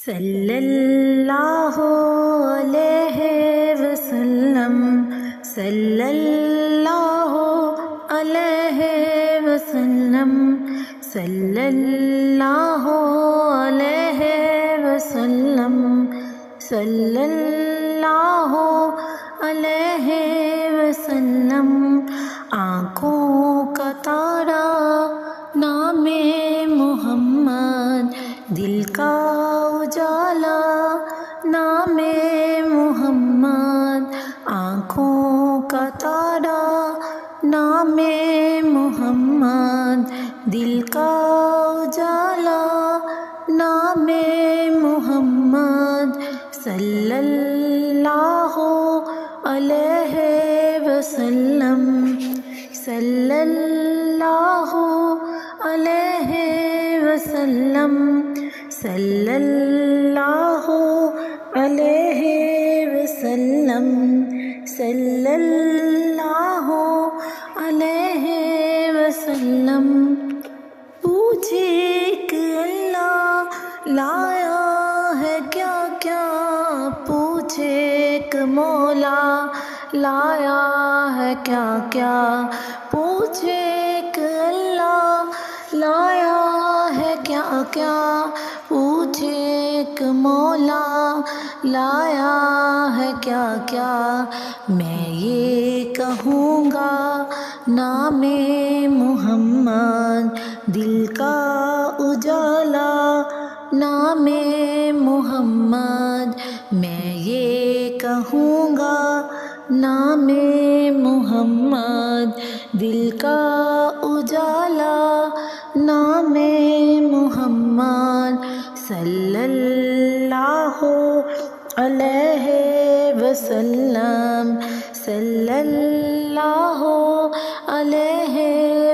صلی اللہ علیہ وسلم، صلی اللہ علیہ وسلم، صلی اللہ علیہ وسلم، صلی اللہ علیہ وسلم۔ آنکھوں کا تارا نام محمد، دل کا اجالا نام محمد، آنکھوں کا تارا نام محمد، دل کا اجالا نام محمد، صلی اللہ علیہ وسلم، صلی اللہ علیہ وسلم، صلی اللہ علیہ وسلم، صلی اللہ علیہ وسلم۔ پوچھے کہ اللہ لایا ہے کیا کیا، پوچھے کہ مولا لایا ہے کیا کیا، پوچھے کہ اللہ لایا ہے کیا کیا، پوچھے کہ مولا لایا ہے کیا کیا۔ میں یہ کہوں گا نام محمد، دل کا اجالا نام محمد، میں یہ کہوں گا نام محمد، دل کا اجالا نام محمد، صلی اللہ علیہ وسلم، صلی اللہ علیہ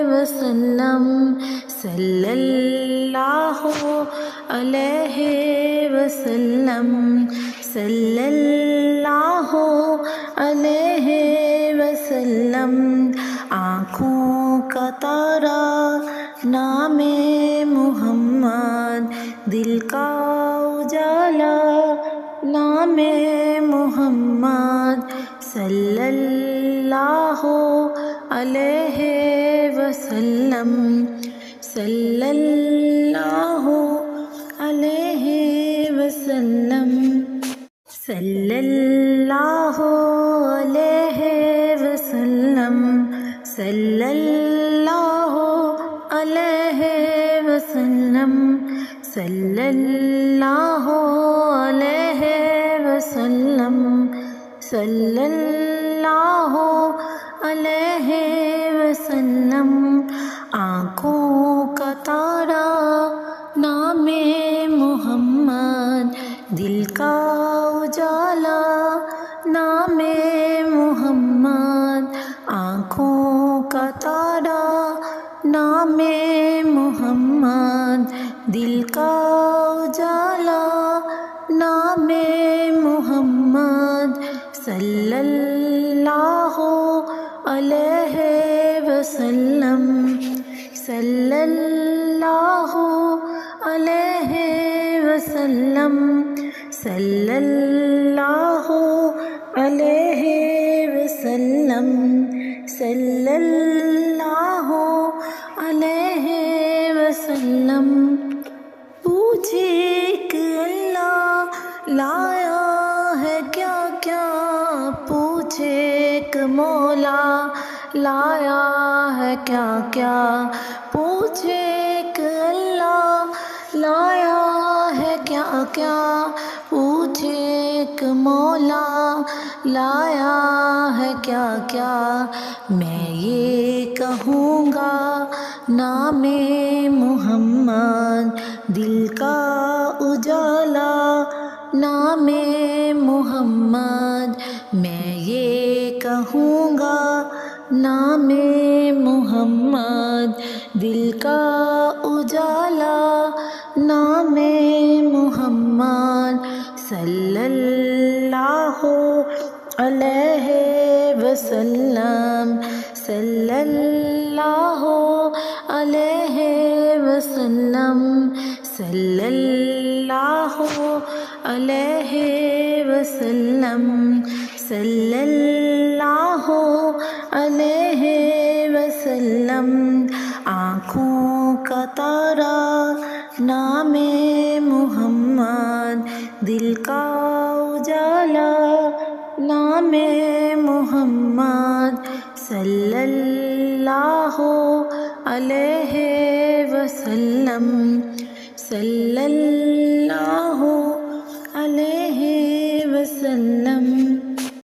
وسلم، صلی اللہ علیہ وسلم، صلی اللہ علیہ وسلم۔ آنکھوں کا تارا نام محمد، دل کا اجالا نام محمد، صلی اللہ علیہ وسلم، صلی اللہ علیہ وسلم، صلی اللہ علیہ وسلم، صلی اللہ علیہ وسلم، صلی اللہ علیہ وسلم، صلی اللہ علیہ وسلم۔ آنکھوں کا تارا نام محمد، دل کا اجالا نام محمد، آنکھوں کا تارا نام محمد، دل کا اجالا نام محمد، صلی اللہ علیہ وسلم، صلی اللہ علیہ وسلم، صلی اللہ علیہ وسلم، صلی اللہ علیہ وسلم۔ پوچھے کہ اللہ لایا ہے کیا کیا، پوچھے کہ مولا لایا ہے کیا کیا، پوچھے کہ اللہ لایا ہے کیا کیا، پوچھے کہ مولا لایا ہے کیا کیا۔ میں یہ کہوں گا نام محمد، دل کا اجالا نام محمد، میں یہ کہوں گا نام محمد، دل کا اجالا نام محمد، صلی اللہ علیہ وسلم، صلی اللہ علیہ وسلم، صلی اللہ اللہ علیہ وسلم، صلی اللہ علیہ وسلم۔ آنکھوں کا تارا نام محمد، دل کا اجالا نام محمد، صلی اللہ علیہ وسلم، صلی اللہ